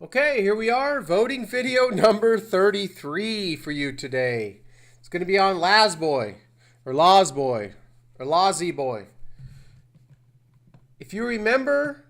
Okay, here we are, voting video number 33 for you today. It's going to be on Lazboy, or Lozboy, or Lozyboy. If you remember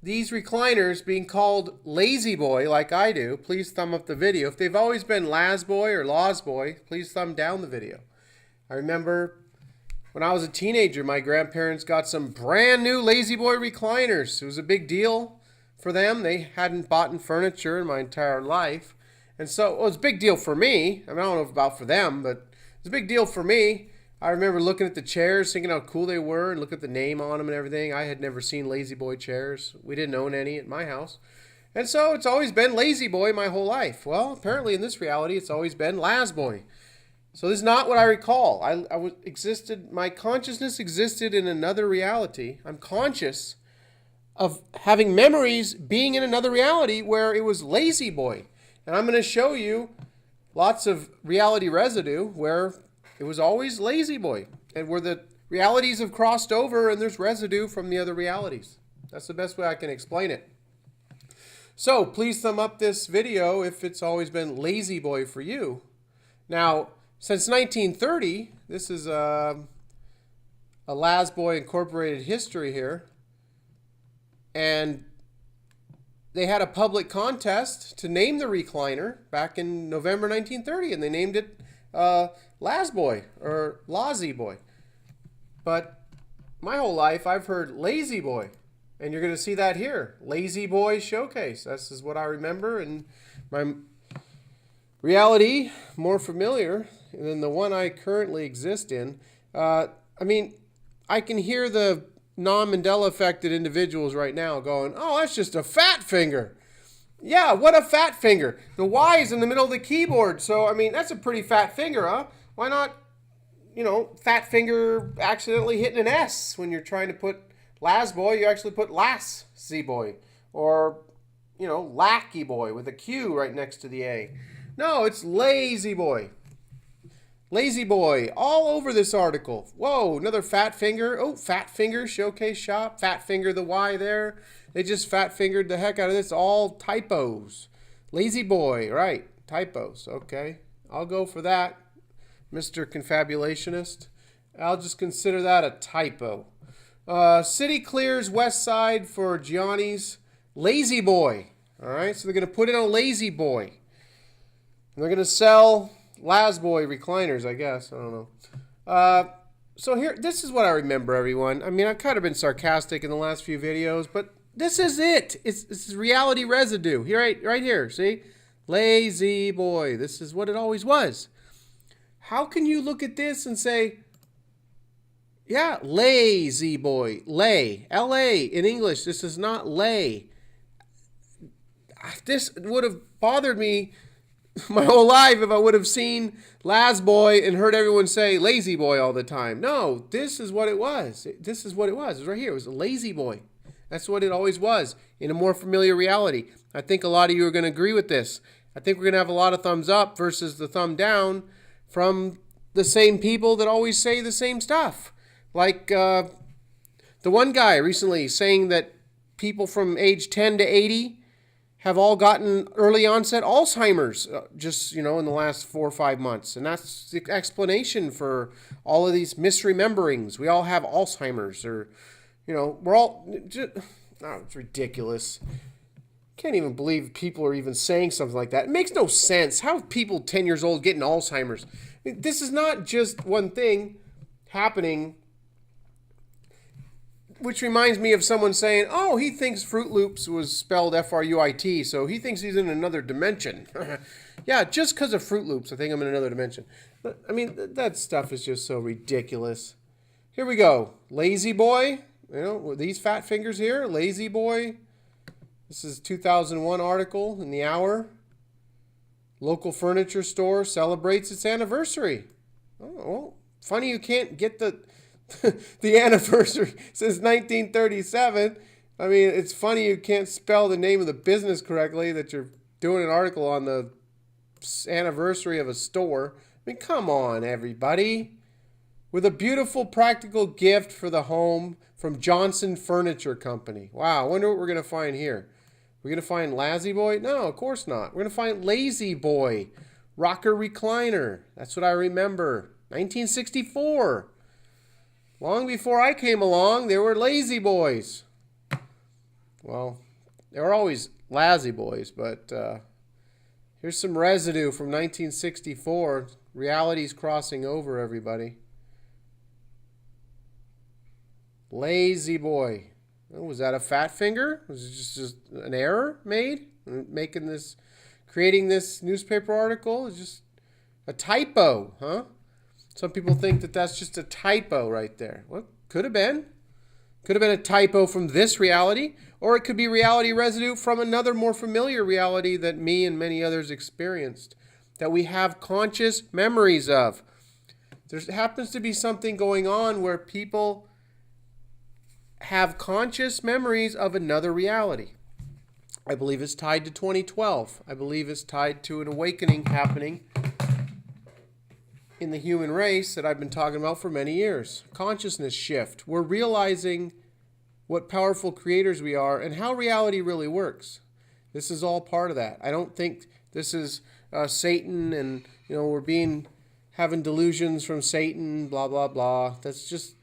these recliners being called Lazy Boy like I do, please thumb up the video. If they've always been Lazboy or Lozboy, please thumb down the video. I remember when I was a teenager, my grandparents got some brand new Lazy Boy recliners. It was a big deal for them. They hadn't bought furniture in my entire life. And so it was a big deal for me. I don't know about for them, but it was a big deal for me. I remember looking at the chairs, thinking how cool they were, and look at the name on them and everything. I had never seen Lazy Boy chairs. We didn't own any at my house. And so it's always been Lazy Boy my whole life. Well, apparently in this reality, it's always been Lazboy. So this is not what I recall. My consciousness existed in another reality. I'm conscious of having memories being in another reality where it was Lazy Boy. And I'm going to show you lots of reality residue where it was always Lazy Boy, and where the realities have crossed over and there's residue from the other realities. That's the best way I can explain it. So please thumb up this video if it's always been Lazy Boy for you. Now, since 1930, this is a Lazboy Incorporated history here. And they had a public contest to name the recliner back in November 1930, and they named it Lazboy or Lozyboy. But my whole life I've heard Lazy Boy, and you're going to see that here, Lazy Boy Showcase. This is what I remember, and my reality more familiar than the one I currently exist in. I can hear the non-Mandela affected individuals right now going, oh, that's just a fat finger. Yeah, what a fat finger. The Y is in the middle of the keyboard. So, that's a pretty fat finger, huh? Why not, fat finger accidentally hitting an S when you're trying to put Lazboy, you actually put Lazy-boy. Or, Lacky Boy with a Q right next to the A. No, it's Lazy Boy. Lazy Boy, all over this article. Whoa, another fat finger. Oh, fat finger, showcase shop. Fat finger, the Y there. They just fat fingered the heck out of this. All typos. Lazy Boy, right. Typos, okay. I'll go for that, Mr. Confabulationist. I'll just consider that a typo. City clears west side for Gianni's Lazy Boy. All right, so they're going to put it on Lazy Boy. And they're going to sell Lazboy recliners, I guess. I don't know. So here, this is what I remember, everyone. I've kind of been sarcastic in the last few videos, but this is it. It's reality residue. Here, right here. See? Lazy Boy. This is what it always was. How can you look at this and say, yeah, Lazy Boy. Lay. L-A in English. This is not lay. This would have bothered me my whole life if I would have seen Lazboy and heard everyone say Lazy Boy all the time. No, this is what it was. This is what it was. It was right here. It was a Lazy Boy. That's what it always was in a more familiar reality. I think a lot of you are going to agree with this. I think we're going to have a lot of thumbs up versus the thumb down from the same people that always say the same stuff. Like the one guy recently saying that people from age 10 to 80 have all gotten early onset Alzheimer's just, in the last 4 or 5 months. And that's the explanation for all of these misrememberings. We all have Alzheimer's or, we're all, it's ridiculous. Can't even believe people are even saying something like that. It makes no sense. How are people 10 years old getting Alzheimer's? This is not just one thing happening, which reminds me of someone saying, oh, he thinks Fruit Loops was spelled F-R-U-I-T, so he thinks he's in another dimension. Yeah, just because of Fruit Loops, I think I'm in another dimension. But, that stuff is just so ridiculous. Here we go. Lazy Boy. These fat fingers here. Lazy Boy. This is a 2001 article in The Hour. Local furniture store celebrates its anniversary. Oh, well, funny you can't get the anniversary since 1937. It's funny you can't spell the name of the business correctly, that you're doing an article on the anniversary of a store. Come on, everybody. With a beautiful practical gift for the home from Johnson Furniture Company. Wow, I wonder what we're going to find here. We're going to find Lazy Boy? No, of course not. We're going to find Lazy Boy. Rocker recliner. That's what I remember. 1964. Long before I came along, there were Lazy Boys. Well, there were always Lazy Boys, but here's some residue from 1964. Reality's crossing over, everybody. Lazy Boy. Oh, was that a fat finger? Was it just an error made? Creating this newspaper article? It's just a typo, huh? Some people think that that's just a typo right there. Well, could have been. Could have been a typo from this reality, or it could be reality residue from another more familiar reality that me and many others experienced, that we have conscious memories of. There happens to be something going on where people have conscious memories of another reality. I believe it's tied to 2012. I believe it's tied to an awakening happening in the human race that I've been talking about for many years. Consciousness shift. We're realizing what powerful creators we are and how reality really works. This is all part of that. I don't think this is Satan and, we're having delusions from Satan, blah, blah, blah. That's just,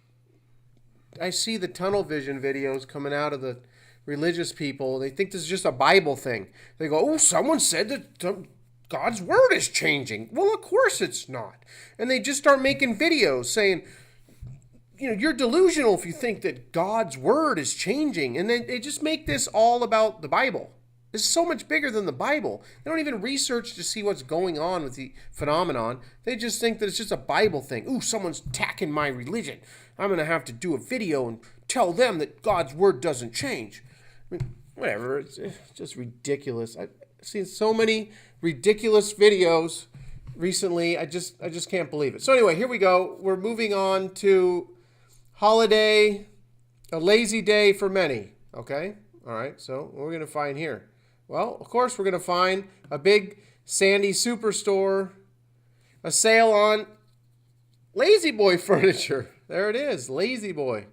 I see the tunnel vision videos coming out of the religious people. They think this is just a Bible thing. They go, oh, someone said that God's word is changing. Well, of course it's not. And they just start making videos saying, you're delusional if you think that God's word is changing. And they just make this all about the Bible. It's so much bigger than the Bible. They don't even research to see what's going on with the phenomenon. They just think that it's just a Bible thing. Ooh, someone's attacking my religion. I'm going to have to do a video and tell them that God's word doesn't change. I mean, whatever. It's just ridiculous. I've seen so many ridiculous videos recently. I just can't believe it. So anyway, here we go. We're moving on to holiday, a lazy day for many. Okay? All right. So what are we going to find here? Well, of course, we're going to find a big Sandy Superstore, a sale on Lazy Boy furniture. There it is, Lazy Boy.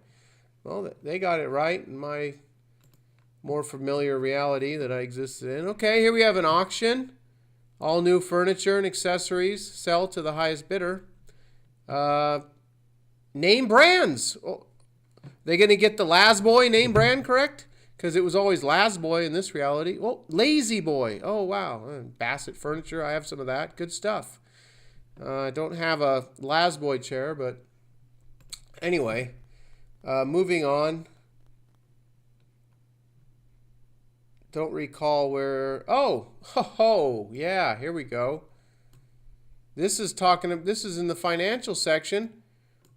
Well, they got it right in my more familiar reality that I existed in. Okay, here we have an auction. All new furniture and accessories sell to the highest bidder. Name brands. Oh, they going to get the Laz Boy name brand correct? Because it was always Laz Boy in this reality. Well, Lazy Boy. Oh, wow. Bassett Furniture. I have some of that. Good stuff. I don't have a Laz Boy chair, but anyway. Moving on. Don't recall where. Oh, yeah. Here we go. This is in the financial section.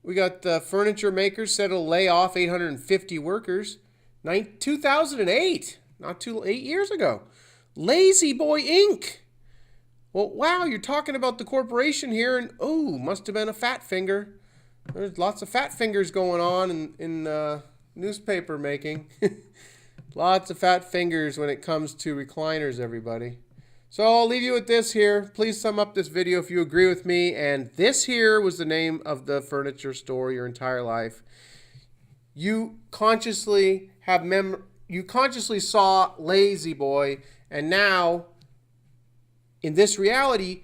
We got the furniture makers said it'll lay off 850 workers. 2008, 8 years ago. Lazy Boy Inc. Well, wow, you're talking about the corporation here, and must have been a fat finger. There's lots of fat fingers going on in newspaper making. Lots of fat fingers when it comes to recliners, everybody. So I'll leave you with this here. Please sum up this video if you agree with me. And this here was the name of the furniture store your entire life. You consciously saw Lazy Boy, and now in this reality,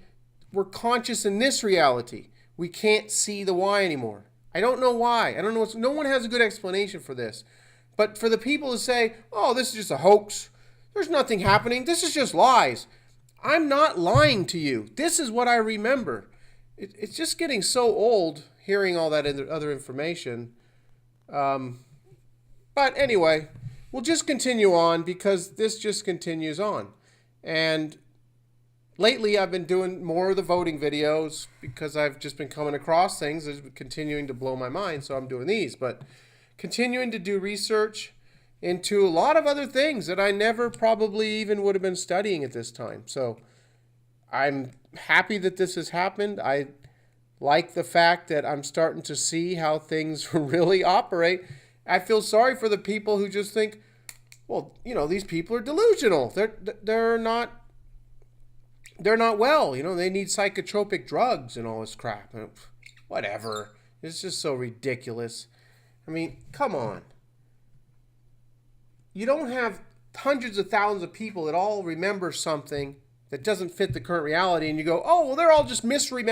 we're conscious in this reality. We can't see the why anymore. I don't know why. I don't know. No one has a good explanation for this. But for the people to say, oh, this is just a hoax. There's nothing happening. This is just lies. I'm not lying to you. This is what I remember. It's just getting so old hearing all that other information. But anyway, we'll just continue on because this just continues on. And lately I've been doing more of the voting videos because I've just been coming across things that are continuing to blow my mind. So I'm doing these, but continuing to do research into a lot of other things that I never probably even would have been studying at this time. So I'm happy that this has happened. I like the fact that I'm starting to see how things really operate. I feel sorry for the people who just think, well, these people are delusional. They're not well. They need psychotropic drugs and all this crap. Whatever. It's just so ridiculous. I mean, come on. You don't have hundreds of thousands of people that all remember something that doesn't fit the current reality, and you go, oh, well, they're all just misremembering